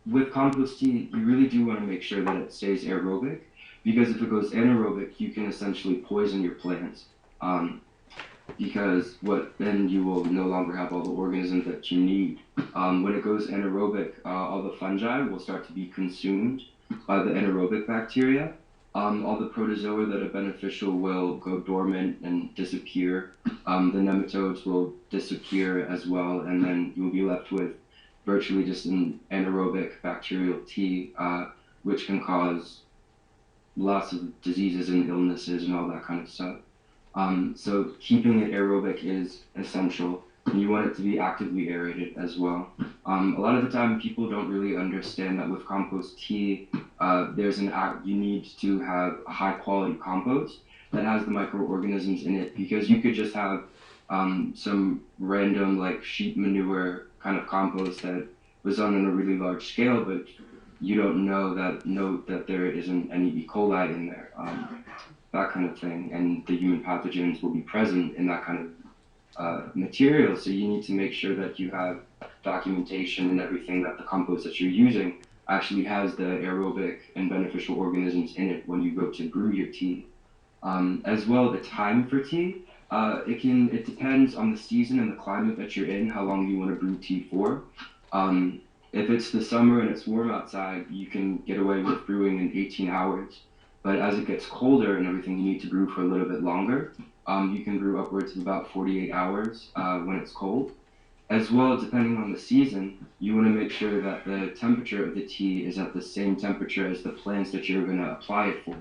With compost tea, you really do want to make sure that it stays aerobic, because if it goes anaerobic, you can essentially poison your plants. Um, because then you will no longer have all the organisms that you need. When it goes anaerobic, all the fungi will start to be consumed by the anaerobic bacteria. All the protozoa that are beneficial will go dormant and disappear. The nematodes will disappear as well, and then you'll be left with virtually just an anaerobic bacterial tea, which can cause lots of diseases and illnesses and all that kind of stuff. So keeping it aerobic is essential, and you want it to be actively aerated as well. A lot of the time, people don't really understand that with compost tea, you need to have a high quality compost that has the microorganisms in it, because you could just have some random like sheep manure kind of compost that was done on a really large scale, but you don't know that there isn't any E. coli in there, that kind of thing, and the human pathogens will be present in that kind of material. So you need to make sure that you have documentation and everything that the compost that you're using actually has the aerobic and beneficial organisms in it when you go to brew your tea. As well, the time for tea, it depends on the season and the climate that you're in, how long you want to brew tea for. If it's the summer and it's warm outside, you can get away with brewing in 18 hours. But as it gets colder and everything, you need to brew for a little bit longer. You can brew upwards of about 48 hours when it's cold. As well, depending on the season, you want to make sure that the temperature of the tea is at the same temperature as the plants that you're going to apply it for.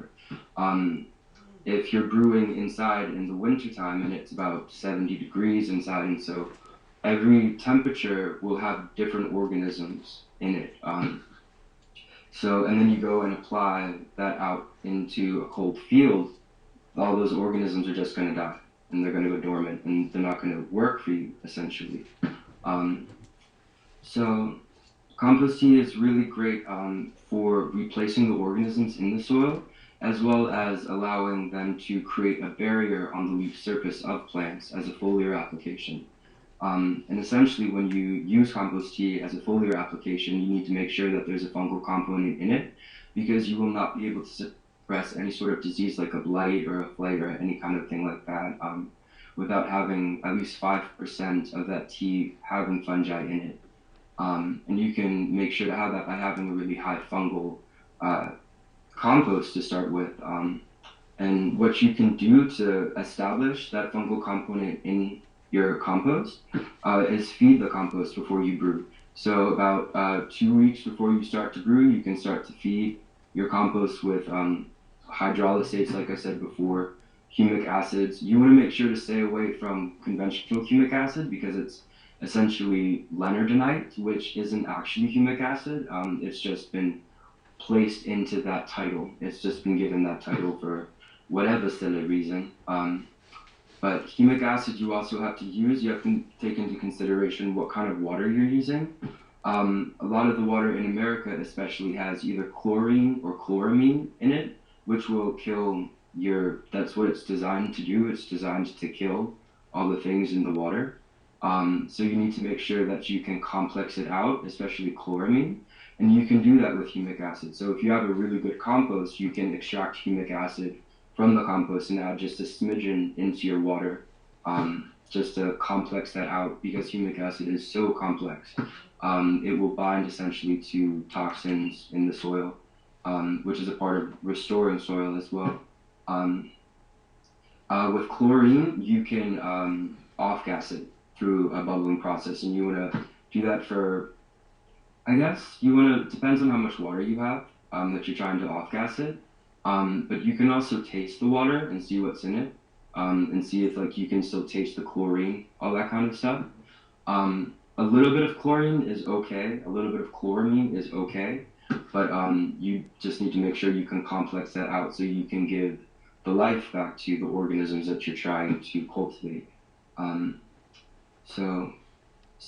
If you're brewing inside in the wintertime and it's about 70 degrees inside, and so every temperature will have different organisms in it. And then you go and apply that out into a cold field, all those organisms are just going to die, and they're going to go dormant, and they're not going to work for you, essentially. Um, so compost tea is really great for replacing the organisms in the soil, as well as allowing them to create a barrier on the leaf surface of plants as a foliar application. And essentially, when you use compost tea as a foliar application, you need to make sure that there's a fungal component in it, because you will not be able to suppress any sort of disease like a blight or a blight or any kind of thing like that without having at least 5% of that tea having fungi in it. And you can make sure to have that by having a really high fungal compost to start with. And what you can do to establish that fungal component in your compost is feed the compost before you brew. So about 2 weeks before you start to brew, you can start to feed your compost with hydrolysates, like I said before, humic acids. You want to make sure to stay away from conventional humic acid, because it's essentially leonardinite, which isn't actually humic acid. It's just been placed into that title. It's just been given that title for whatever silly reason. But humic acid you also have to use. You have to take into consideration what kind of water you're using. A lot of the water in America especially has either chlorine or chloramine in it, which will kill that's what it's designed to do. It's designed to kill all the things in the water. So you need to make sure that you can complex it out, especially chloramine, and you can do that with humic acid. So if you have a really good compost, you can extract humic acid from the compost and add just a smidgen into your water, just to complex that out, because humic acid is so complex. It will bind essentially to toxins in the soil, which is a part of restoring soil as well. With chlorine, you can off-gas it through a bubbling process, and you want to do that for, I guess, depends on how much water you have that you're trying to off-gas it. But you can also taste the water and see what's in it, and see if you can still taste the chlorine, all that kind of stuff. A little bit of chlorine is okay, a little bit of chloramine is okay, but you just need to make sure you can complex that out so you can give the life back to the organisms that you're trying to cultivate. So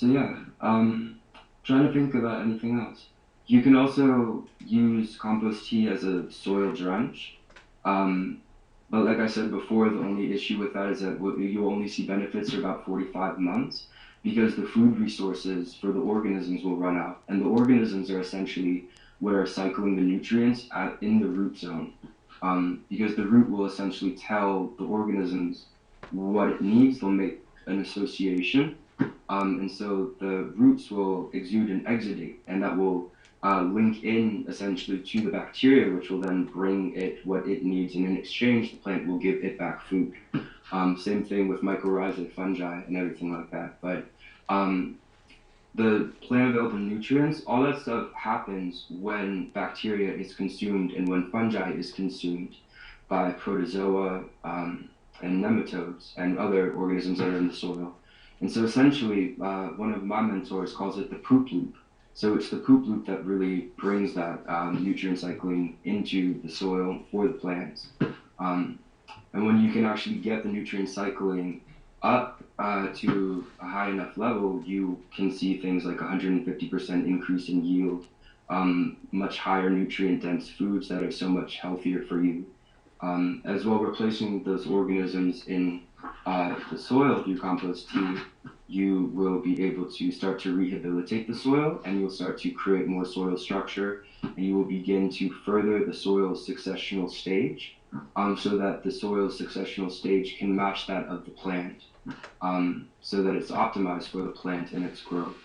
yeah, trying to think about anything else. You can also use compost tea as a soil drench, but like I said before, the only issue with that is that you'll only see benefits for about 45 months, because the food resources for the organisms will run out. And the organisms are essentially what are cycling the nutrients in the root zone. Because the root will essentially tell the organisms what it needs. They'll make an association. And so the roots will exude an exudate, and that will link in essentially to the bacteria, which will then bring it what it needs, and in exchange, the plant will give it back food. Same thing with mycorrhizae, fungi, and everything like that. But the plant available nutrients, all that stuff happens when bacteria is consumed and when fungi is consumed by protozoa and nematodes and other organisms that are in the soil. And so essentially, one of my mentors calls it the poop loop. So it's the poop loop that really brings that nutrient cycling into the soil for the plants. And when you can actually get the nutrient cycling up to a high enough level, you can see things like 150% increase in yield, much higher nutrient dense foods that are so much healthier for you. As well, replacing those organisms in the soil through compost tea, you will be able to start to rehabilitate the soil, and you'll start to create more soil structure, and you will begin to further the soil's successional stage, so that the soil's successional stage can match that of the plant, so that it's optimized for the plant and its growth.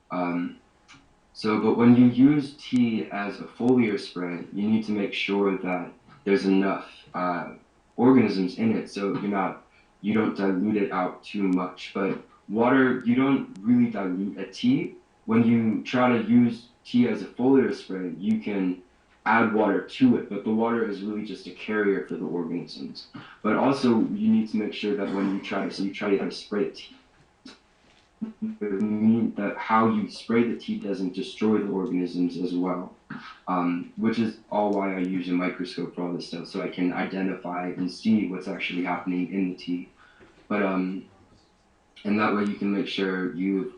But when you use tea as a foliar spray, you need to make sure that there's enough organisms in it, so you don't dilute it out too much. But water, you don't really dilute a tea. When you try to use tea as a foliar spray, you can add water to it, but the water is really just a carrier for the organisms. But also, you need to make sure that when you try to spray tea, that how you spray the tea doesn't destroy the organisms as well, which is all why I use a microscope for all this stuff, so I can identify and see what's actually happening in the tea. But and that way you can make sure you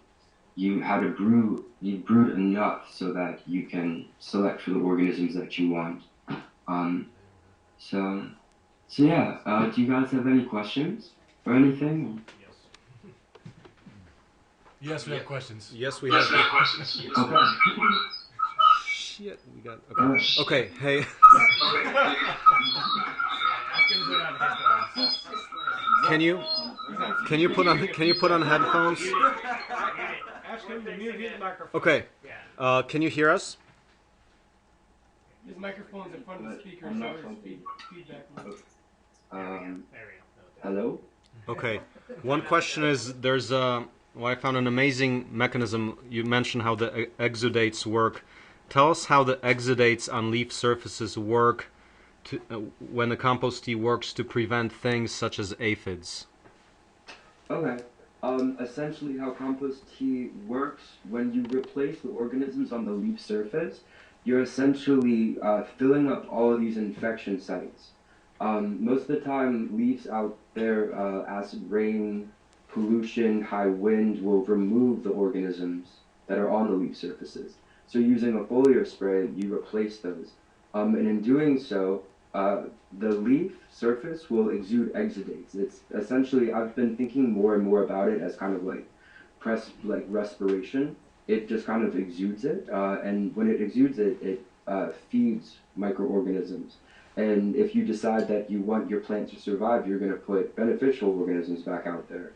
brewed enough so that you can select for the organisms that you want. So yeah, do you guys have any questions or anything? Yes, we have questions. Yes, we have questions. Okay. Shit, we got. Okay. Okay. Hey. Can you put on headphones? Okay. Can you hear us? His microphone's in front of the speaker, so there's feedback. Hello? Okay. One question is, I found an amazing mechanism. You mentioned how the exudates work. Tell us how the exudates on leaf surfaces work when the compost tea works to prevent things such as aphids. Okay. Essentially how compost tea works, when you replace the organisms on the leaf surface, you're essentially filling up all of these infection sites. Most of the time, leaves out there, acid rain, pollution, high wind will remove the organisms that are on the leaf surfaces. So using a foliar spray, you replace those. And in doing so, the leaf surface will exude exudates. It's essentially, I've been thinking more and more about it as kind of like respiration. It just kind of exudes it, and when it exudes it, it feeds microorganisms. And if you decide that you want your plant to survive, you're going to put beneficial organisms back out there.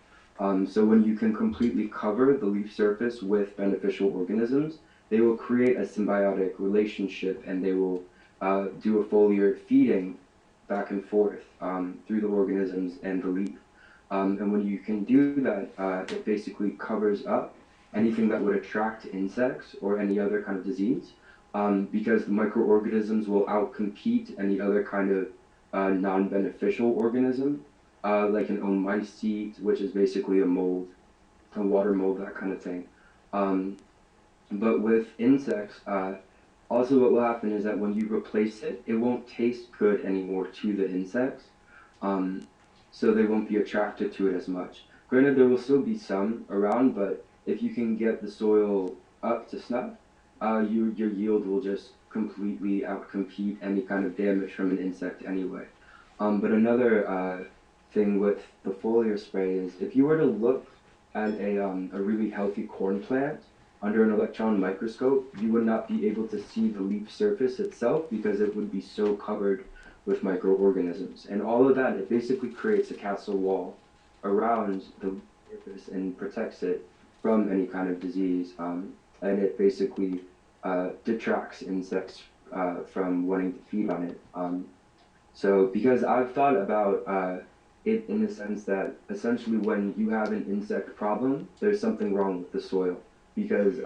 So when you can completely cover the leaf surface with beneficial organisms, they will create a symbiotic relationship, and they will do a foliar feeding back and forth through the organisms and the leaf. And when you can do that, it basically covers up anything that would attract insects or any other kind of disease, because the microorganisms will outcompete any other kind of non-beneficial organism, like an omycete, which is basically a mold, a water mold, that kind of thing. But with insects, also what will happen is that when you replace it, it won't taste good anymore to the insects, so they won't be attracted to it as much. Granted, there will still be some around, but if you can get the soil up to snuff, your yield will just completely outcompete any kind of damage from an insect anyway. But another thing with the foliar spray is, if you were to look at a really healthy corn plant under an electron microscope, you would not be able to see the leaf surface itself because it would be so covered with microorganisms. And all of that, it basically creates a castle wall around the surface and protects it from any kind of disease. And it basically detracts insects from wanting to feed on it. So because I've thought about it in the sense that essentially when you have an insect problem, there's something wrong with the soil. Because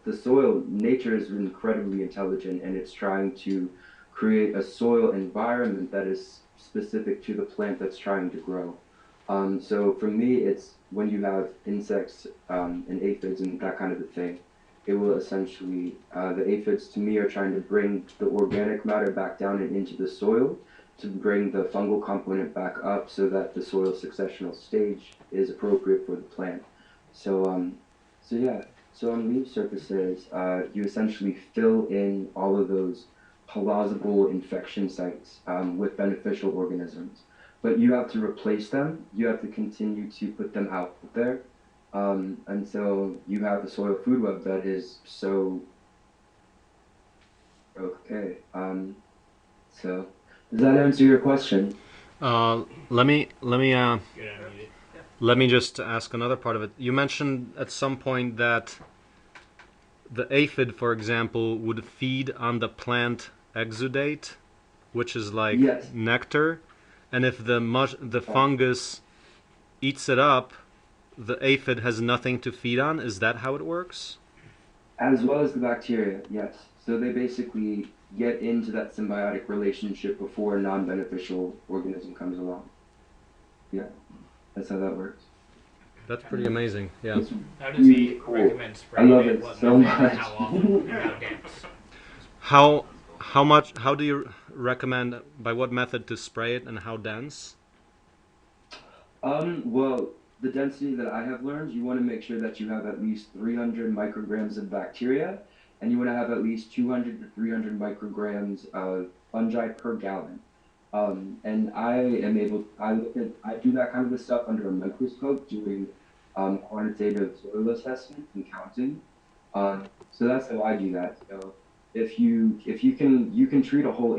the soil, nature is incredibly intelligent and it's trying to create a soil environment that is specific to the plant that's trying to grow. So for me, it's when you have insects and aphids and that kind of a thing, it will essentially, the aphids to me are trying to bring the organic matter back down and into the soil to bring the fungal component back up so that the soil successional stage is appropriate for the plant. So, so yeah, so on leaf surfaces, you essentially fill in all of those plausible infection sites with beneficial organisms. But you have to replace them, you have to continue to put them out there until you have a soil food web that is so okay. So does that answer your question? Let me just ask another part of it. You mentioned at some point that the aphid, for example, would feed on the plant exudate, which is like Yes. nectar, and if the fungus eats it up, the aphid has nothing to feed on. Is that how it works? As well as the bacteria, yes. So they basically get into that symbiotic relationship before a non-beneficial organism comes along. Yeah, that's how that works. That's pretty amazing. Yeah. It's How does he really cool. recommend I spraying love it? it What so method, much. How often? How dense? How do you recommend, by what method to spray it, and how dense? Well, the density that I have learned, you want to make sure that you have at least 300 micrograms of bacteria, and you want to have at least 200 to 300 micrograms of fungi per gallon. And I do that kind of a stuff under a microscope, doing quantitative soil assessment and counting. So that's how I do that. So if you can treat a whole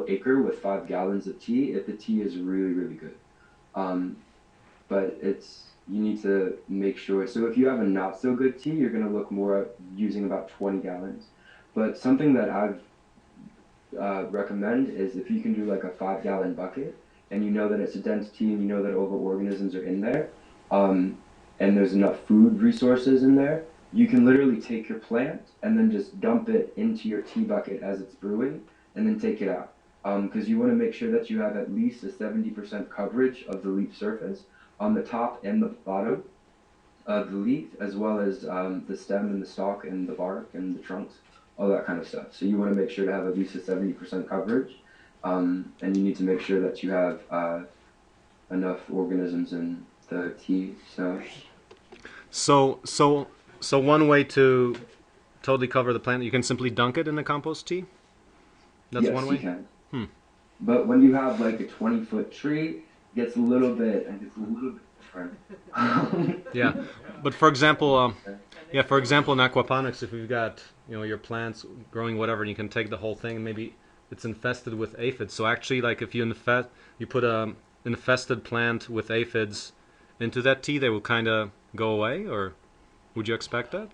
acre with 5 gallons of tea if the tea is really really good. Um, but you need to make sure. So if you have a not so good tea, you're going to look more at using about 20 gallons. But something that I've recommend is if you can do like a 5 gallon bucket and you know that it's a dense tea and you know that all the organisms are in there, and there's enough food resources in there, you can literally take your plant and then just dump it into your tea bucket as it's brewing and then take it out. Because you want to make sure that you have at least a 70% coverage of the leaf surface on the top and the bottom of the leaf, as well as the stem and the stalk and the bark and the trunks, all that kind of stuff. So you want to make sure to have at least a 70% coverage, and you need to make sure that you have enough organisms in the tea. So one way to totally cover the plant, you can simply dunk it in the compost tea? That's yes, one way? you can. Hmm. But when you have like a 20-foot tree, it gets a little bit different. Yeah, but for example, in aquaponics, if you've got your plants growing whatever, and you can take the whole thing, and maybe it's infested with aphids. So actually, like if you put a infested plant with aphids into that tea, they will kind of go away, or would you expect that?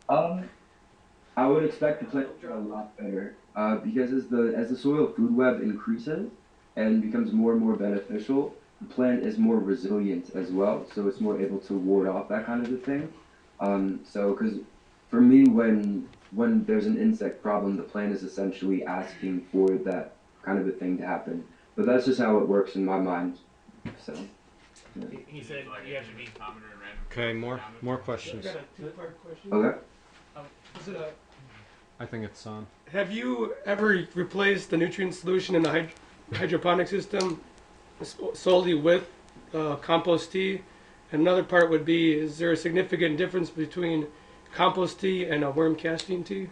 I would expect the plant to do a lot better because as the soil food web increases and becomes more and more beneficial, the plant is more resilient as well, so it's more able to ward off that kind of a thing. So, because for me, when there's an insect problem, the plant is essentially asking for that kind of a thing to happen. But that's just how it works in my mind. So, yeah. He said you have to be common and random. Okay, more questions. I've got a two-part question. Okay. Is it I think it's on. have you ever replaced the nutrient solution in the hydroponic system solely with compost tea? And another part would be, is there a significant difference between compost tea and a worm casting tea?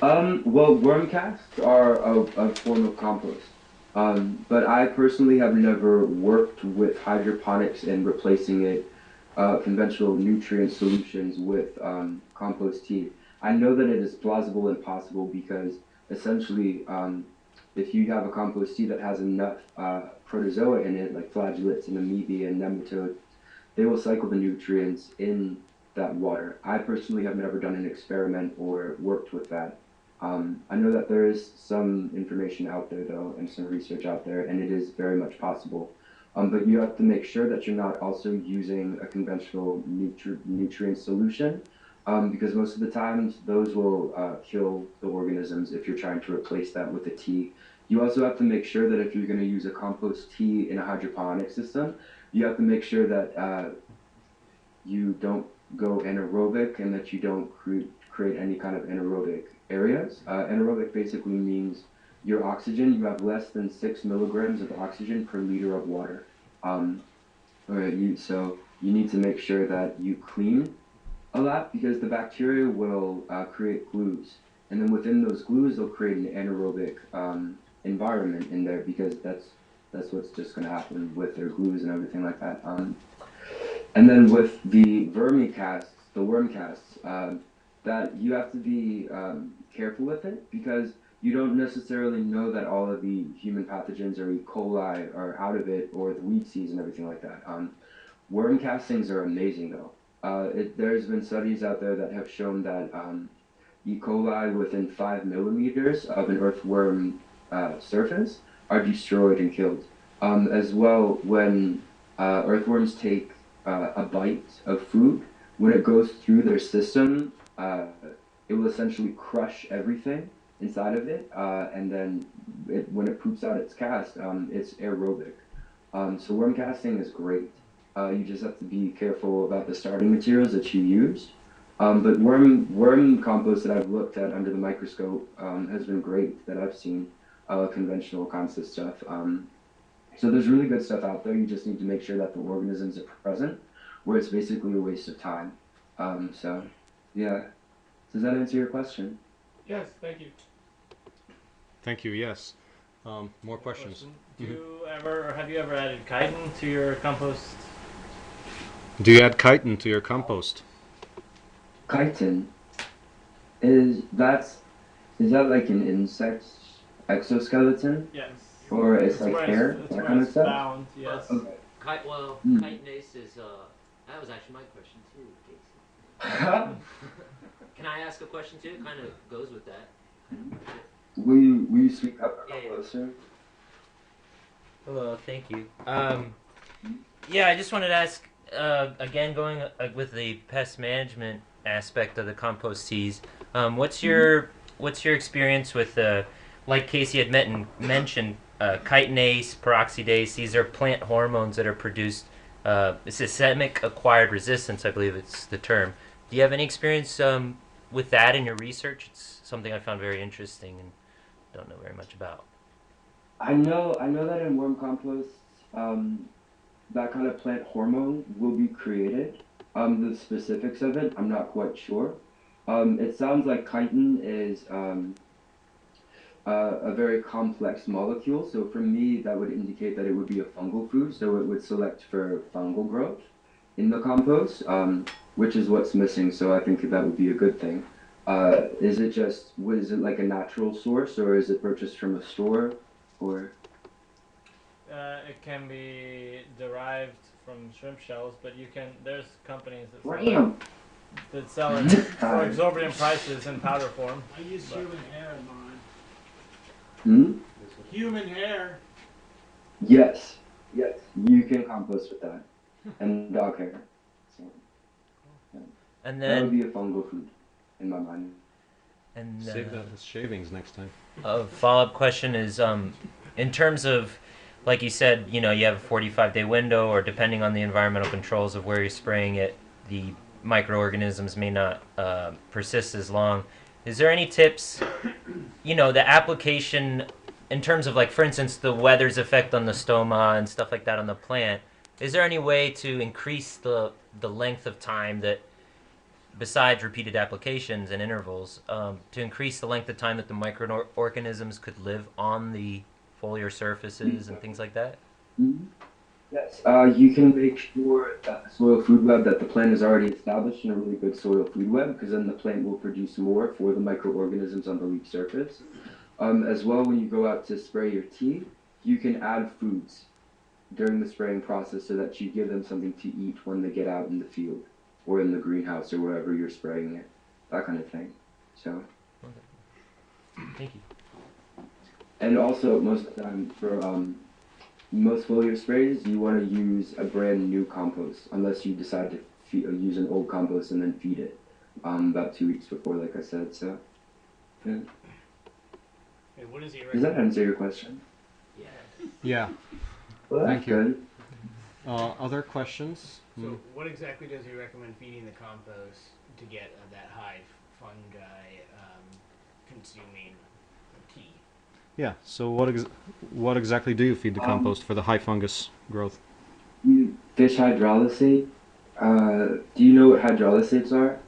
Well, worm casts are a form of compost. But I personally have never worked with hydroponics and replacing it conventional nutrient solutions with compost tea. I know that it is plausible and possible because essentially, if you have a compost tea that has enough protozoa in it, like flagellates and amoebae and nematodes, they will cycle the nutrients in that water. I personally have never done an experiment or worked with that. I know that there is some information out there though, and some research out there, and it is very much possible. But you have to make sure that you're not also using a conventional nutrient solution, because most of the times those will kill the organisms if you're trying to replace that with a tea. You also have to make sure that if you're going to use a compost tea in a hydroponic system, you have to make sure that you don't go anaerobic and that you don't create any kind of anaerobic areas. Anaerobic basically means your oxygen, you have less than 6 milligrams of oxygen per liter of water. So you need to make sure that you clean a lot because the bacteria will create glues. And then within those glues, they'll create an anaerobic environment in there because that's what's just going to happen with their glues and everything like that. And then with the vermicasts, the worm casts, that you have to be careful with it because you don't necessarily know that all of the human pathogens or E. coli are out of it or the weed seeds and everything like that. Worm castings are amazing though. There's been studies out there that have shown that E. coli within 5 millimeters of an earthworm surface are destroyed and killed. As well, when earthworms take a bite of food, when it goes through their system, it will essentially crush everything inside of it, and then when it poops out its cast, it's aerobic. So worm casting is great. You just have to be careful about the starting materials that you use. But worm compost that I've looked at under the microscope has been great that I've seen, conventional kinds of stuff. So there's really good stuff out there. You just need to make sure that the organisms are present, where it's basically a waste of time. So, yeah. Does that answer your question? Yes, thank you. Thank you. Yes. More questions. Do you ever, or have you ever added chitin to your compost? Do you add chitin to your compost? Chitin is that like an insect's exoskeleton, Yes. or it's That's like where hair, that's that where kind of it's stuff? found, yes. Okay. Chitinase is, that was actually my question too, Casey. Can I ask a question too? It kind of goes with that. Will you speak up Yeah, yeah. closer? Hello, thank you. Yeah, I just wanted to ask, again, going with the pest management aspect of the compost teas, what's your experience with, like Casey had mentioned, chitinase, peroxidase? These are plant hormones that are produced. Systemic acquired resistance, I believe it's the term. Do you have any experience with that in your research? It's something I found very interesting and don't know very much about. I know that in worm compost, that kind of plant hormone will be created. The specifics of it, I'm not quite sure. It sounds like chitin is a very complex molecule. So for me, that would indicate that it would be a fungal food. So it would select for fungal growth in the compost, which is what's missing. So I think that would be a good thing. Is it like a natural source, or is it purchased from a store, or? It can be derived from shrimp shells, but there's companies that sell it for exorbitant prices in powder form. I use human hair in mine. Hmm? Human hair. Yes, you can compost with that, and dog hair. So, And that would then, be a fungal food, in my mind. Save that as shavings next time. a follow-up question is, in terms of, like you said, you have a 45-day window, or depending on the environmental controls of where you're spraying it, the microorganisms may not persist as long. Is there any tips, the application, in terms of, like, for instance, the weather's effect on the stoma and stuff like that on the plant, is there any way to increase the length of time that, besides repeated applications and intervals, to increase the length of time that the microorganisms could live on the foliar surfaces and things like that? Mm-hmm. Yes, you can make sure that the soil food web that the plant is already established in a really good soil food web, because then the plant will produce more for the microorganisms on the leaf surface. As well, when you go out to spray your tea, you can add foods during the spraying process so that you give them something to eat when they get out in the field or in the greenhouse or wherever you're spraying it, that kind of thing. So, Thank you. and also most of the time for most foliar sprays, you want to use a brand new compost unless you decide to use an old compost and then feed it about 2 weeks before, like I said. So, yeah. And what is he Does that answer your question? Yeah. Well, Thank that's you. good. Other questions? So, what exactly does he recommend feeding the compost to get that high fungi consuming tea? Yeah. So what exactly do you feed the compost for the high fungus growth? Fish hydrolysate. Do you know what hydrolysates are?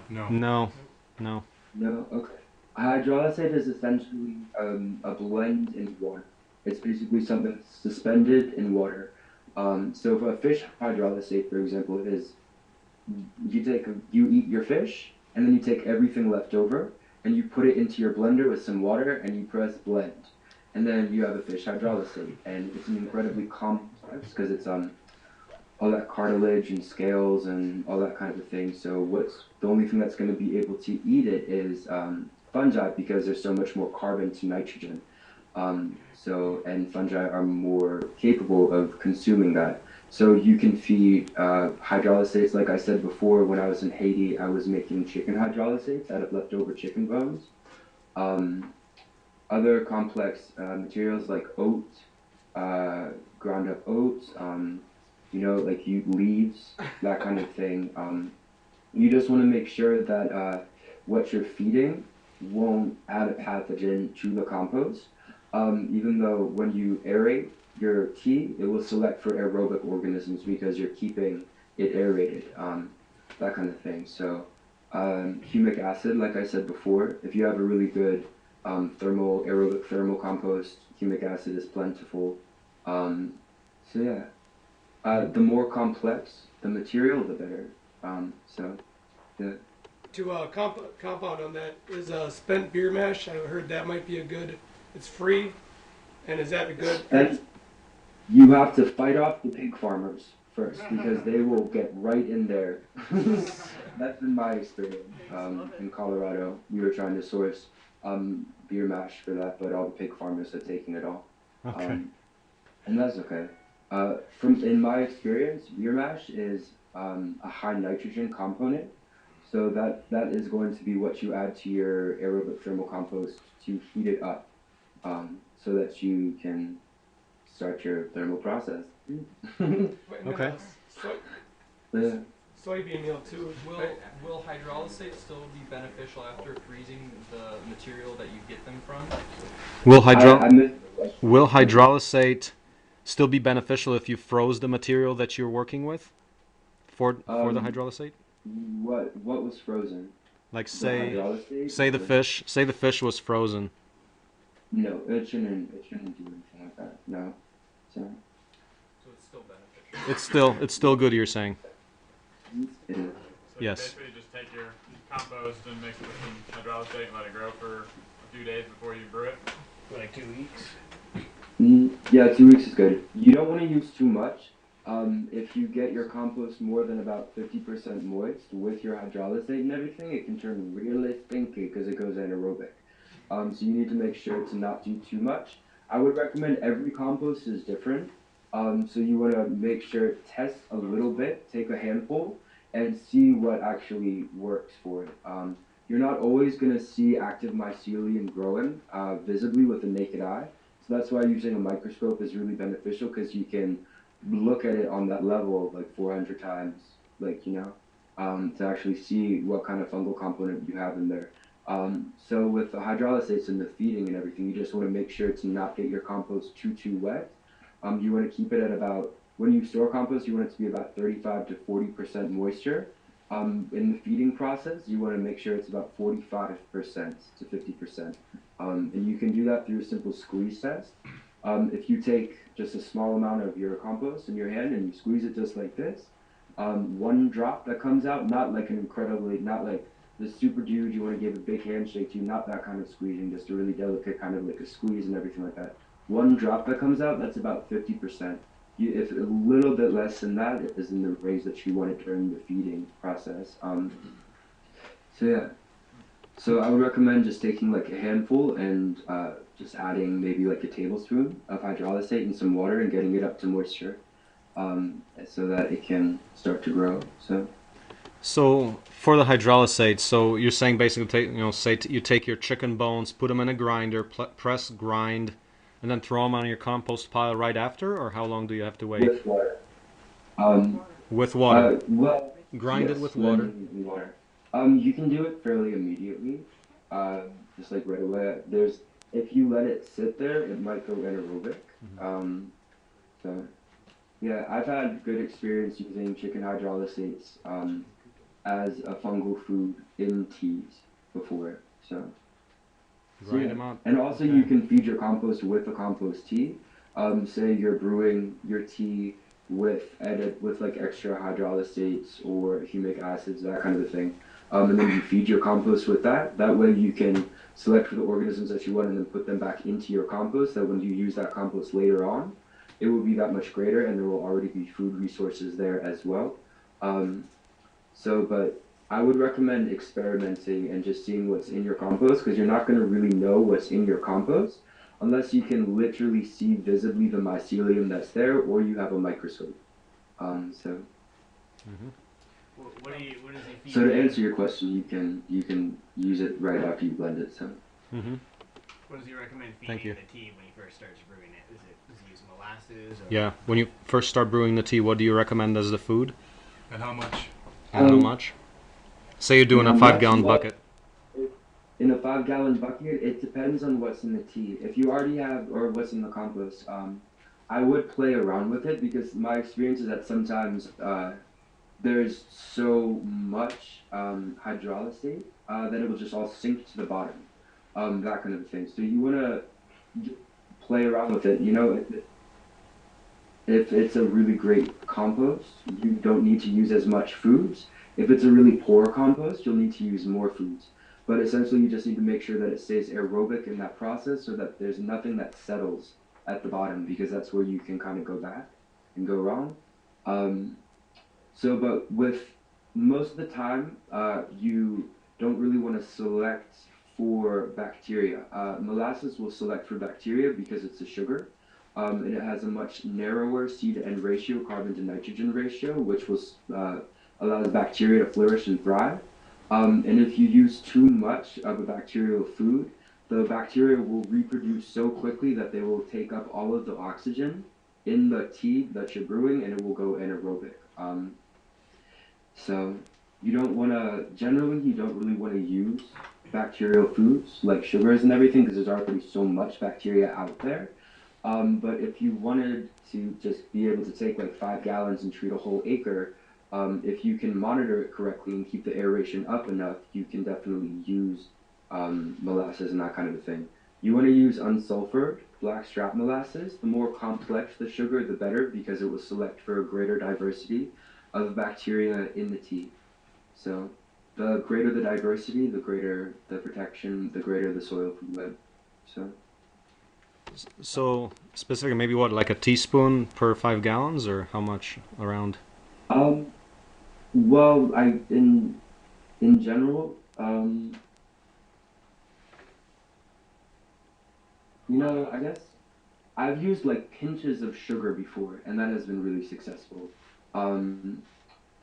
No. No. No. No? Okay. Hydrolysate is essentially a blend in water. It's basically something suspended in water. So for a fish hydrolysate, for example, is you eat your fish, and then you take everything left over, and you put it into your blender with some water, and you press blend. And then you have a fish hydrolysate, and it's an incredibly complex because it's all that cartilage and scales and all that kind of thing. So what's the only thing that's going to be able to eat it is fungi because there's so much more carbon to nitrogen. And fungi are more capable of consuming that. So you can feed hydrolysates. Like I said before, when I was in Haiti, I was making chicken hydrolysates out of leftover chicken bones. Other complex materials like oat, ground up oats, like leaves, that kind of thing. You just want to make sure that what you're feeding won't add a pathogen to the compost. Even though when you aerate your tea, it will select for aerobic organisms because you're keeping it aerated, that kind of thing. So humic acid, like I said before, if you have a really good aerobic thermal compost, humic acid is plentiful. So yeah. The more complex the material, the better. Yeah. To compound on that is spent beer mash. I heard that might be a good. It's free, and is that a good? And you have to fight off the pig farmers first because they will get right in there. That's been my experience. In Colorado, we were trying to source beer mash for that, but all the pig farmers had taken it all. Okay. And that's okay. In my experience, beer mash is a high nitrogen component, so that is going to be what you add to your aerobic thermal compost to heat it up, so that you can start your thermal process. Okay. Yeah. Soybean meal too. Will hydrolysate still be beneficial after freezing the material that you get them from? Will hydrolysate still be beneficial if you froze the material that you're working with for the hydrolysate? What was frozen? Like The say hydrolysate? say the fish was frozen. No, it shouldn't do anything like that. No. So So it's still beneficial. It's still good, you're saying. it is. So Yes. basically just take your compost and mix it with some hydrolysate and let it grow for a few days before you brew it. Like 2 weeks. Yeah, 2 weeks is good. You don't want to use too much. If you get your compost more than about 50% moist with your hydrolysate and everything, it can turn really stinky because it goes anaerobic. So you need to make sure to not do too much. I would recommend every compost is different. So you want to make sure test a little bit, take a handful, and see what actually works for it. You're not always going to see active mycelium growing visibly with the naked eye. So that's why using a microscope is really beneficial because you can look at it on that level like 400 times, to actually see what kind of fungal component you have in there. So with the hydrolysates and the feeding and everything, you just want to make sure to not get your compost too wet. You want to keep it at about, when you store compost, you want it to be about 35 to 40% moisture. In the feeding process, you want to make sure it's about 45% to 50%. And you can do that through a simple squeeze test. If you take just a small amount of your compost in your hand and you squeeze it just like this, one drop that comes out, not like an incredibly, not like the super dude you want to give a big handshake to, not that kind of squeezing, just a really delicate kind of like a squeeze and everything like that. One drop that comes out, that's about 50%. If a little bit less than that is in the range that you want it during the feeding process. So yeah, so I would recommend just taking like a handful and just adding maybe like a tablespoon of hydrolysate and some water and getting it up to moisture, so that it can start to grow. So for the hydrolysate, so you're saying basically, you take your chicken bones, put them in a grinder, press, grind, and then throw them on your compost pile right after, or how long do you have to wait? With water. With water. Well, Grind yes, it with water. Water. You can do it fairly immediately, just like right away. If you let it sit there, it might go anaerobic. So yeah, I've had good experience using chicken hydrolysates as a fungal food in teas before. So Grind yeah. them up. And also you can feed your compost with a compost tea. Say you're brewing your tea with like extra hydrolysates or humic acids, that kind of a thing. And then you feed your compost with that. That way you can select for the organisms that you want and then put them back into your compost. That when you use that compost later on, it will be that much greater and there will already be food resources there as well. But I would recommend experimenting and just seeing what's in your compost, because you're not going to really know what's in your compost unless you can literally see visibly the mycelium that's there, or you have a microscope. What does he feed? So to answer your question, you can use it right after you blend it. So. What does he recommend feeding the tea when he first starts brewing it? Does he use molasses? Or? Yeah, when you first start brewing the tea, what do you recommend as the food? And how much? And how much? Say you're doing a 5-gallon bucket. In a 5-gallon bucket, it depends on what's in the tea. If you already have, or what's in the compost, I would play around with it, because my experience is that sometimes there's so much hydrolysate that it will just all sink to the bottom, that kind of thing. So you want to play around with it. If it's a really great compost, you don't need to use as much foods. If it's a really poor compost, you'll need to use more foods. But essentially, you just need to make sure that it stays aerobic in that process, so that there's nothing that settles at the bottom, because that's where you can kind of go back and go wrong. But with most of the time, you don't really want to select for bacteria. Molasses will select for bacteria because it's a sugar. And it has a much narrower C to N ratio, carbon to nitrogen ratio, which allows bacteria to flourish and thrive. And if you use too much of a bacterial food, the bacteria will reproduce so quickly that they will take up all of the oxygen in the tea that you're brewing, and it will go anaerobic. So you don't really want to use bacterial foods like sugars and everything, because there's already so much bacteria out there. But if you wanted to just be able to take like 5 gallons and treat a whole acre, if you can monitor it correctly and keep the aeration up enough, you can definitely use molasses and that kind of a thing. You want to use unsulfured blackstrap molasses. The more complex the sugar, the better, because it will select for a greater diversity of bacteria in the tea. So the greater the diversity, the greater the protection, the greater the soil food web. So specifically, maybe what, like a teaspoon per 5 gallons, or how much around? Well, in general, I guess I've used like pinches of sugar before, and that has been really successful.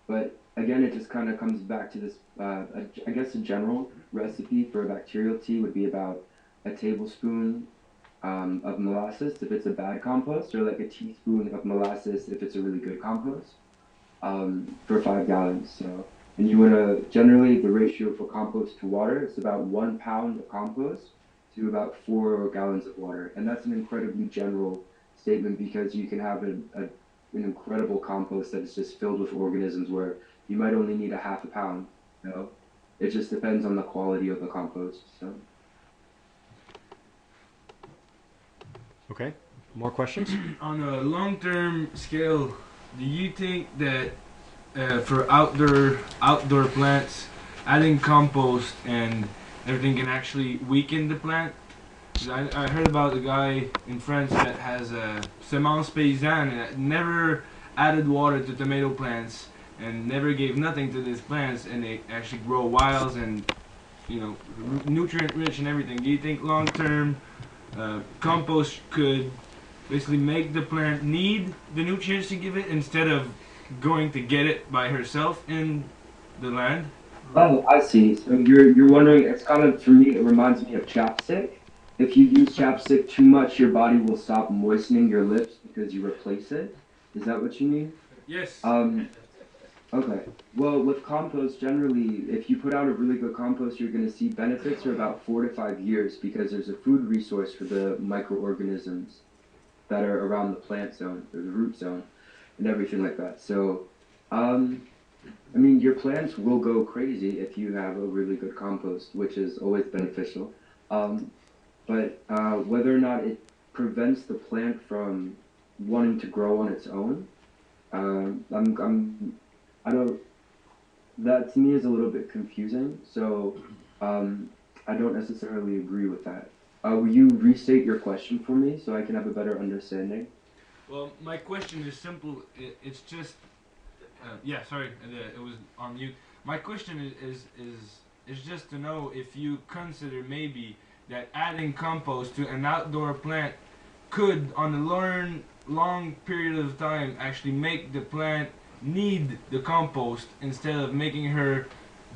But again, it just kind of comes back to this. I guess a general recipe for a bacterial tea would be about a tablespoon of molasses if it's a bad compost, or like a teaspoon of molasses if it's a really good compost, for 5 gallons. So, and you want to, generally the ratio for compost to water is about 1 pound of compost to about 4 gallons of water. And that's an incredibly general statement, because you can have an incredible compost that is just filled with organisms where you might only need a half a pound. It just depends on the quality of the compost. So. Okay. More questions? On a long-term scale, do you think that for outdoor plants, adding compost and everything can actually weaken the plant? 'Cause I heard about a guy in France that has a semence paysanne and never added water to tomato plants and never gave nothing to these plants, and they actually grow wild and nutrient rich and everything. Do you think long-term compost could basically make the plant need the nutrients to give it instead of going to get it by herself in the land? Oh, I see. So you're wondering, it's kind of, for me, it reminds me of chapstick. If you use chapstick too much, your body will stop moistening your lips because you replace it. Is that what you mean? Yes. Okay. Well, with compost, generally, if you put out a really good compost, you're going to see benefits for about 4 to 5 years because there's a food resource for the microorganisms that are around the plant zone or the root zone and everything like that. So, I mean, your plants will go crazy if you have a really good compost, which is always beneficial. But whether or not it prevents the plant from wanting to grow on its own, I don't. That to me is a little bit confusing. So I don't necessarily agree with that. Will you restate your question for me so I can have a better understanding? Well, my question is simple. It's just, yeah, sorry, it was on mute. My question is just to know if you consider maybe that adding compost to an outdoor plant could, on a long period of time, actually make the plant need the compost instead of making her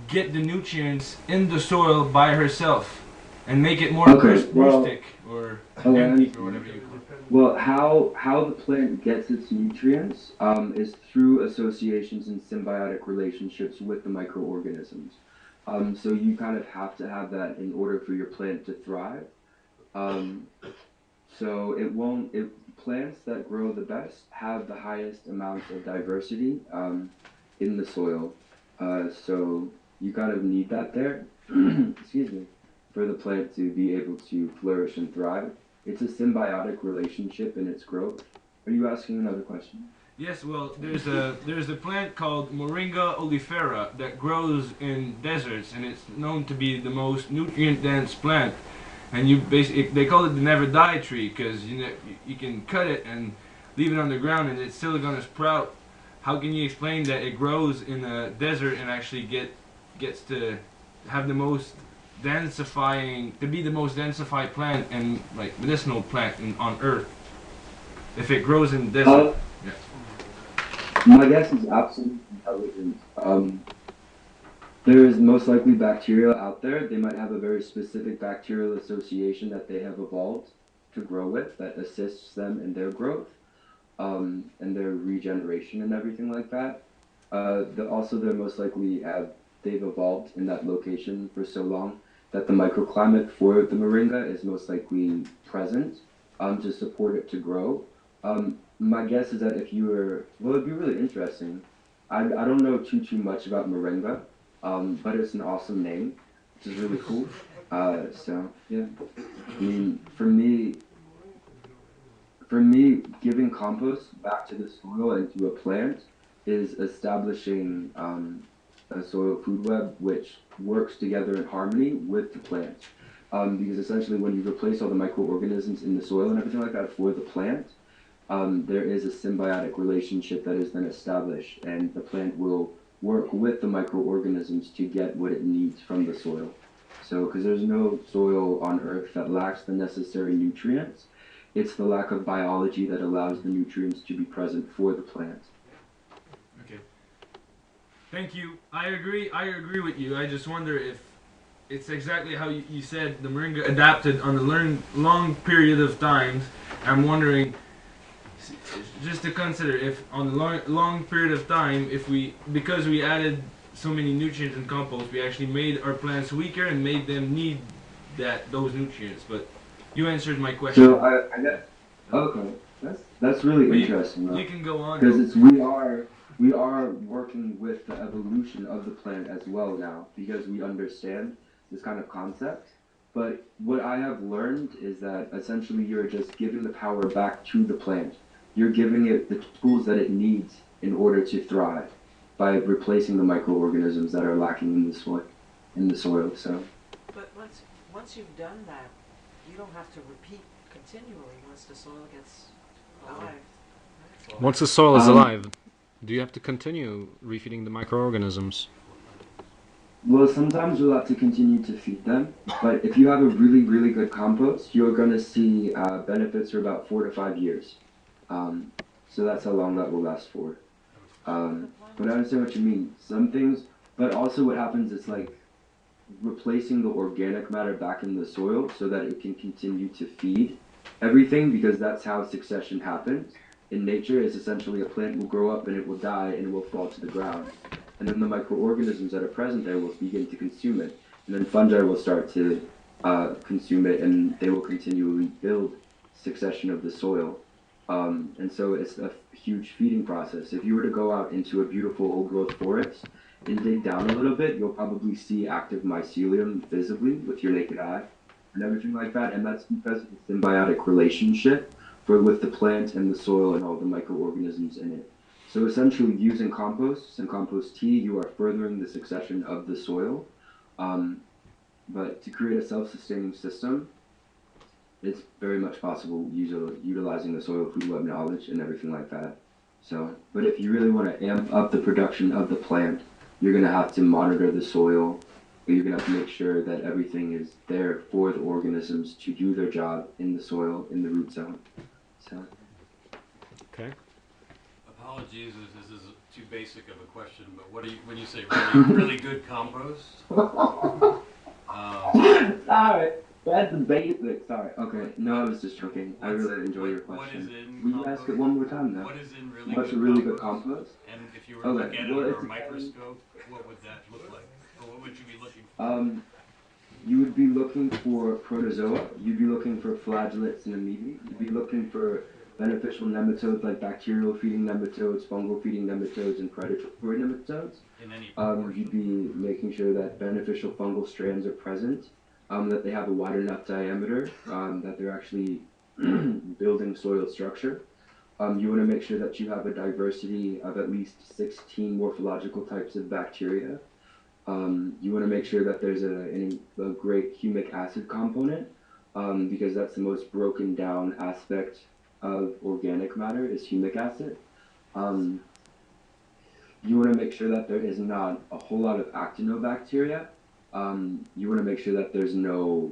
get the nutrients in the soil by herself and make it more rustic or empty or whatever you call it. Well, how the plant gets its nutrients is through associations and symbiotic relationships with the microorganisms. So you kind of have to have that in order for your plant to thrive. So plants that grow the best have the highest amounts of diversity in the soil. So you kind of need that there, excuse me, for the plant to be able to flourish and thrive. It's a symbiotic relationship in its growth. Are you asking another question? Yes, well, there's a plant called Moringa oleifera that grows in deserts, and it's known to be the most nutrient-dense plant. And they call it the never die tree because you can cut it and leave it on the ground and it's still gonna sprout. How can you explain that it grows in a desert and actually gets to have the most to be the most densified plant and like medicinal plant on Earth if it grows in the desert? Yeah. My guess is absolute intelligence. There is most likely bacteria out there. They might have a very specific bacterial association that they have evolved to grow with that assists them in their growth and their regeneration and everything like that. They're most likely they've evolved in that location for so long that the microclimate for the moringa is most likely present to support it to grow. My guess is that it'd be really interesting. I don't know too much about moringa. But it's an awesome name, which is really cool. So yeah, I mean, for me, giving compost back to the soil and to a plant is establishing a soil food web which works together in harmony with the plant. Because essentially, when you replace all the microorganisms in the soil and everything like that for the plant, there is a symbiotic relationship that is then established, and the plant will work with the microorganisms to get what it needs from the soil. So, because there's no soil on Earth that lacks the necessary nutrients, it's the lack of biology that allows the nutrients to be present for the plant. Okay. Thank you. I agree with you. I just wonder if it's exactly how you said the moringa adapted on a long period of times. I'm wondering, just to consider if on a long period of time, because we added so many nutrients in compost, we actually made our plants weaker and made them need those nutrients. But you answered my question. So I get, okay, that's really interesting. You can go on. Because we are working with the evolution of the plant as well now because we understand this kind of concept. But what I have learned is that essentially you're just giving the power back to the plant. You're giving it the tools that it needs in order to thrive by replacing the microorganisms that are lacking in the soil. So. But once you've done that, you don't have to repeat continually once the soil gets alive. Once the soil is alive, do you have to continue refeeding the microorganisms? Well, sometimes you'll have to continue to feed them, but if you have a really, really good compost, you're going to see benefits for about 4 to 5 years. So that's how long that will last for. But I understand what you mean. Some things, but also what happens is like replacing the organic matter back in the soil so that it can continue to feed everything, because that's how succession happens. In nature, is essentially a plant will grow up and it will die and it will fall to the ground. And then the microorganisms that are present there will begin to consume it. And then fungi will start to consume it, and they will continually build succession of the soil. And so it's a huge feeding process. If you were to go out into a beautiful old growth forest and dig down a little bit, you'll probably see active mycelium visibly with your naked eye and everything like that. And that's because of the symbiotic relationship with the plant and the soil and all the microorganisms in it. So essentially, using composts and compost tea, you are furthering the succession of the soil. But to create a self-sustaining system, it's very much possible utilizing the soil food web knowledge and everything like that. So, but if you really want to amp up the production of the plant, you're going to have to monitor the soil. You're going to have to make sure that everything is there for the organisms to do their job in the soil, in the root zone. So. Okay. Apologies if this is too basic of a question, but what do you, when you say really, really good compost? Sorry, that's the basics. Sorry. Okay. No, I was just joking. I really enjoy your question. What is in Will you compost? ask it one more time now? What is in really What's good a really compost? good compost? And if you were to look at it under a microscope, what would that look like? Or what would you be looking for? You would be looking for protozoa. You'd be looking for flagellates and amoebae. You'd be looking for beneficial nematodes like bacterial feeding nematodes, fungal feeding nematodes, and predatory nematodes. In any You'd be making sure that beneficial fungal strands are present, that they have a wide enough diameter, that they're actually building soil structure. You want to make sure that you have a diversity of at least 16 morphological types of bacteria. You want to make sure that there's a great humic acid component, because that's the most broken down aspect of organic matter is humic acid. You want to make sure that there is not a whole lot of actinobacteria. You want to make sure that there's no